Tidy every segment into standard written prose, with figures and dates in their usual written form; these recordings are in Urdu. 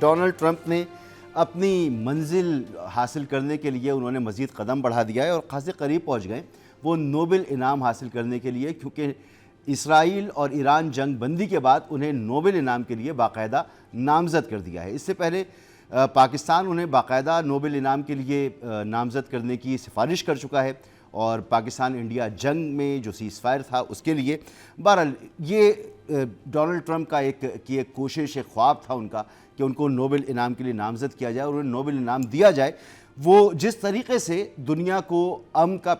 ڈونلڈ ٹرمپ نے اپنی منزل حاصل کرنے کے لیے انہوں نے مزید قدم بڑھا دیا ہے اور خاصے قریب پہنچ گئے وہ نوبل انعام حاصل کرنے کے لیے، کیونکہ اسرائیل اور ایران جنگ بندی کے بعد انہیں نوبل انعام کے لیے باقاعدہ نامزد کر دیا ہے۔ اس سے پہلے پاکستان انہیں باقاعدہ نوبل انعام کے لیے نامزد کرنے کی سفارش کر چکا ہے، اور پاکستان انڈیا جنگ میں جو سیز فائر تھا اس کے لیے بہرحال یہ ڈونلڈ ٹرمپ کا ایک کوشش، ایک خواب تھا ان کا کہ ان کو نوبل انعام کے لیے نامزد کیا جائے اور انہیں نوبل انعام دیا جائے۔ وہ جس طریقے سے دنیا کو امن کا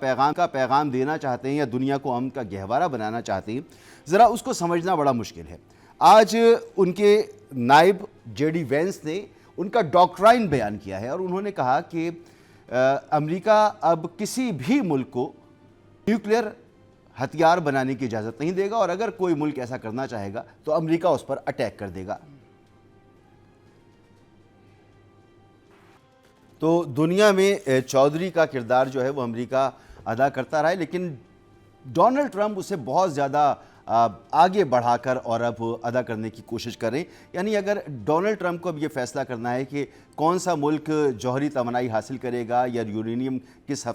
پیغام دینا چاہتے ہیں یا دنیا کو امن کا گہوارہ بنانا چاہتے ہیں، ذرا اس کو سمجھنا بڑا مشکل ہے۔ آج ان کے نائب جے ڈی وینس نے ان کا ڈاکٹرائن بیان کیا ہے اور انہوں نے کہا کہ امریکہ اب کسی بھی ملک کو نیوکلیر ہتھیار بنانے کی اجازت نہیں دے گا، اور اگر کوئی ملک ایسا کرنا چاہے گا تو امریکہ اس پر اٹیک کر دے گا۔ تو دنیا میں چودھری کا کردار جو ہے وہ امریکہ ادا کرتا رہا ہے، لیکن ڈونلڈ ٹرمپ اسے بہت زیادہ آگے بڑھا کر اور اب ادا کرنے کی کوشش کریں۔ یعنی اگر ڈونلڈ ٹرمپ کو اب یہ فیصلہ کرنا ہے کہ کون سا ملک جوہری توانائی حاصل کرے گا یا یورینیم کس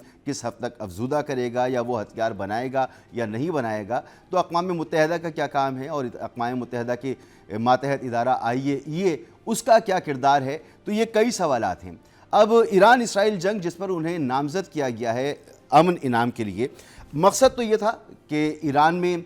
حد تک افزودہ کرے گا یا وہ ہتھیار بنائے گا یا نہیں بنائے گا، تو اقوام متحدہ کا کیا کام ہے اور اقوام متحدہ کے ماتحت ادارہ IAEA اس کا کیا کردار ہے، تو یہ کئی سوالات ہیں۔ اب ایران اسرائیل جنگ جس پر انہیں نامزد کیا گیا ہے امن انعام کے لیے، مقصد تو یہ تھا کہ ایران میں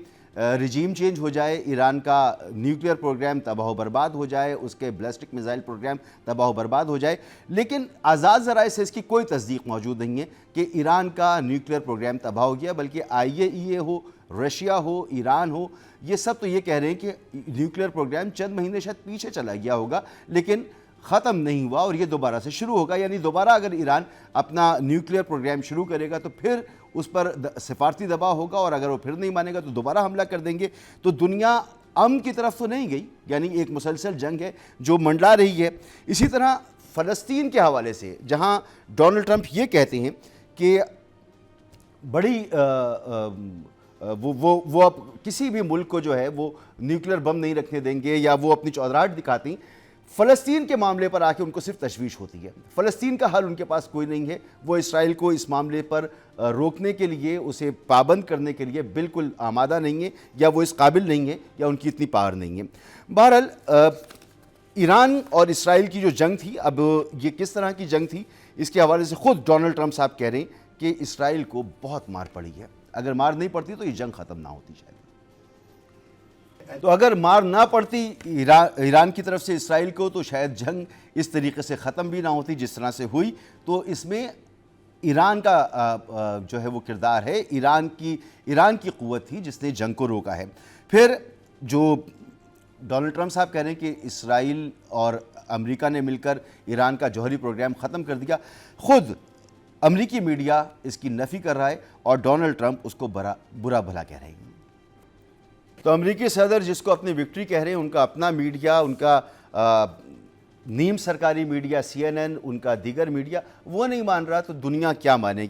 رجیم چینج ہو جائے، ایران کا نیوکلیر پروگرام تباہ و برباد ہو جائے، اس کے بیلسٹک میزائل پروگرام تباہ و برباد ہو جائے، لیکن آزاد ذرائع سے اس کی کوئی تصدیق موجود نہیں ہے کہ ایران کا نیوکلیر پروگرام تباہ ہو گیا، بلکہ IAEA ہو، رشیا ہو، ایران ہو، یہ سب تو یہ کہہ رہے ہیں کہ نیوکلیر پروگرام چند مہینے شاید پیچھے چلا گیا ہوگا لیکن ختم نہیں ہوا اور یہ دوبارہ سے شروع ہوگا۔ یعنی دوبارہ اگر ایران اپنا نیوکلیر پروگرام شروع کرے گا تو پھر اس پر سفارتی دباؤ ہوگا، اور اگر وہ پھر نہیں مانے گا تو دوبارہ حملہ کر دیں گے۔ تو دنیا امن کی طرف تو نہیں گئی، یعنی ایک مسلسل جنگ ہے جو منڈلا رہی ہے۔ اسی طرح فلسطین کے حوالے سے جہاں ڈونلڈ ٹرمپ یہ کہتے ہیں کہ بڑی وہ اب کسی بھی ملک کو جو ہے وہ نیوکلیر بم نہیں رکھنے دیں گے یا وہ اپنی چودراہٹ دکھاتی ہیں، فلسطین کے معاملے پر آ کے ان کو صرف تشویش ہوتی ہے۔ فلسطین کا حل ان کے پاس کوئی نہیں ہے، وہ اسرائیل کو اس معاملے پر روکنے کے لیے، اسے پابند کرنے کے لیے بالکل آمادہ نہیں ہے، یا وہ اس قابل نہیں ہے یا ان کی اتنی پاور نہیں ہے۔ بہرحال ایران اور اسرائیل کی جو جنگ تھی، اب یہ کس طرح کی جنگ تھی اس کے حوالے سے خود ڈونلڈ ٹرمپ صاحب کہہ رہے ہیں کہ اسرائیل کو بہت مار پڑی ہے، اگر مار نہیں پڑتی تو یہ جنگ ختم نہ ہوتی شاید۔ تو اگر مار نہ پڑتی ایران کی طرف سے اسرائیل کو تو شاید جنگ اس طریقے سے ختم بھی نہ ہوتی جس طرح سے ہوئی۔ تو اس میں ایران کا جو ہے وہ کردار ہے، ایران کی قوت تھی جس نے جنگ کو روکا ہے۔ پھر جو ڈونلڈ ٹرمپ صاحب کہہ رہے ہیں کہ اسرائیل اور امریکہ نے مل کر ایران کا جوہری پروگرام ختم کر دیا، خود امریکی میڈیا اس کی نفی کر رہا ہے اور ڈونلڈ ٹرمپ اس کو برا بھلا کہہ رہے ہیں۔ تو امریکی صدر جس کو اپنی وکٹری کہہ رہے ہیں، ان کا اپنا میڈیا، ان کا نیم سرکاری میڈیا CNN، ان کا دیگر میڈیا وہ نہیں مان رہا، تو دنیا کیا مانے گی؟